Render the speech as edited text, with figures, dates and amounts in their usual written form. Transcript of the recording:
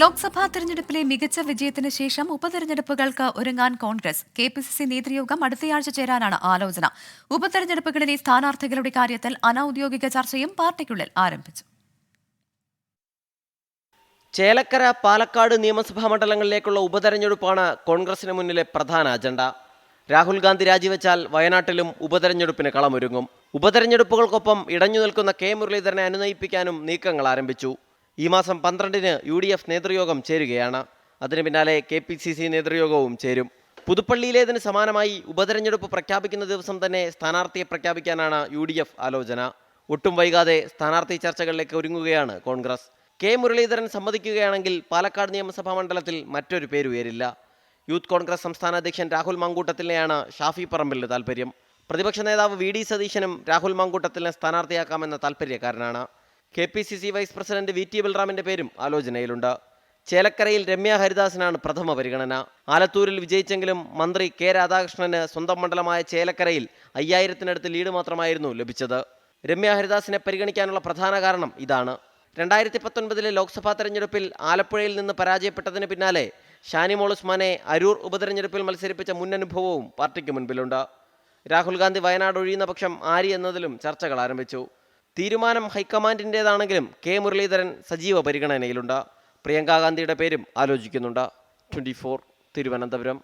ലോക്സഭാ തെരഞ്ഞെടുപ്പിലെ മികച്ച വിജയത്തിന് ശേഷം ഉപതെരഞ്ഞെടുപ്പുകൾക്ക് ഒരുങ്ങാൻ കോൺഗ്രസ്. കെപിസിസി നേതൃയോഗം അടുത്തയാഴ്ച ചേരാനാണ് ആലോചന. ഉപതെരഞ്ഞെടുപ്പുകളിലെ സ്ഥാനാർത്ഥികളുടെ കാര്യത്തിൽ അനൌദ്യോഗിക ചർച്ചയും പാർട്ടിക്കുള്ളിൽ ആരംഭിച്ചു. ചേലക്കര, പാലക്കാട് നിയമസഭാ മണ്ഡലങ്ങളിലേക്കുള്ള ഉപതെരഞ്ഞെടുപ്പാണ് കോൺഗ്രസിന് മുന്നിലെ പ്രധാന അജണ്ട. രാഹുൽ ഗാന്ധി രാജിവെച്ചാൽ വയനാട്ടിലും ഉപതെരഞ്ഞെടുപ്പിന് കളമൊരുങ്ങും. ഉപതെരഞ്ഞെടുപ്പുകൾക്കൊപ്പം ഇടഞ്ഞു നിൽക്കുന്ന കെ മുരളീധരനെ അനുനയിപ്പിക്കാനും നീക്കങ്ങൾ ആരംഭിച്ചു. ഈ മാസം 12-ന് UDF നേതൃയോഗം ചേരുകയാണ്. അതിന് പിന്നാലെ KPCC നേതൃയോഗവും ചേരും. പുതുപ്പള്ളിയിലേതിന് സമാനമായി ഉപതെരഞ്ഞെടുപ്പ് പ്രഖ്യാപിക്കുന്ന ദിവസം തന്നെ സ്ഥാനാർത്ഥിയെ പ്രഖ്യാപിക്കാനാണ് UDF ആലോചന. ഒട്ടും വൈകാതെ സ്ഥാനാർത്ഥി ചർച്ചകളിലേക്ക് ഒരുങ്ങുകയാണ് കോൺഗ്രസ്. കെ മുരളീധരൻ സമ്മതിക്കുകയാണെങ്കിൽ പാലക്കാട് നിയമസഭാ മണ്ഡലത്തിൽ മറ്റൊരു പേര് ഉയരില്ല. യൂത്ത് കോൺഗ്രസ് സംസ്ഥാന അധ്യക്ഷൻ രാഹുൽ മാങ്കൂട്ടത്തിനെയാണ് ഷാഫി പറമ്പിലിന് താൽപ്പര്യം. പ്രതിപക്ഷ നേതാവ് VD സതീശനും രാഹുൽ മാങ്കൂട്ടത്തിനെ സ്ഥാനാർത്ഥിയാക്കാമെന്ന താൽപ്പര്യക്കാരനാണ്. KPCC വൈസ് പ്രസിഡന്റ് VT ബൽറാമിന്റെ പേരും ആലോചനയിലുണ്ട്. ചേലക്കരയിൽ രമ്യ ഹരിദാസിനാണ് പ്രഥമ പരിഗണന. ആലത്തൂരിൽ വിജയിച്ചെങ്കിലും മന്ത്രി K രാധാകൃഷ്ണന് സ്വന്തം മണ്ഡലമായ ചേലക്കരയിൽ 5000-നടുത്ത് ലീഡ് മാത്രമായിരുന്നു ലഭിച്ചത്. രമ്യ ഹരിദാസിനെ പരിഗണിക്കാനുള്ള പ്രധാന കാരണം ഇതാണ്. 2019 ലോക്സഭാ തെരഞ്ഞെടുപ്പിൽ ആലപ്പുഴയിൽ നിന്ന് പരാജയപ്പെട്ടതിന് പിന്നാലെ ഷാനിമോൾ ഉസ്മാനെ അരൂർ ഉപതെരഞ്ഞെടുപ്പിൽ മത്സരിപ്പിച്ച മുന്നനുഭവവും പാർട്ടിക്ക് മുൻപിലുണ്ട്. രാഹുൽ ഗാന്ധി വയനാട് ഒഴിയുന്ന പക്ഷം ആര് എന്നതിലും ചർച്ചകൾ ആരംഭിച്ചു. തീരുമാനം ഹൈക്കമാൻഡിൻ്റേതാണെങ്കിലും കെ മുരളീധരൻ സജീവ പരിഗണനയിലുണ്ട്. പ്രിയങ്കാ ഗാന്ധിയുടെ പേരും ആലോചിക്കുന്നുണ്ട്. 24 തിരുവനന്തപുരം.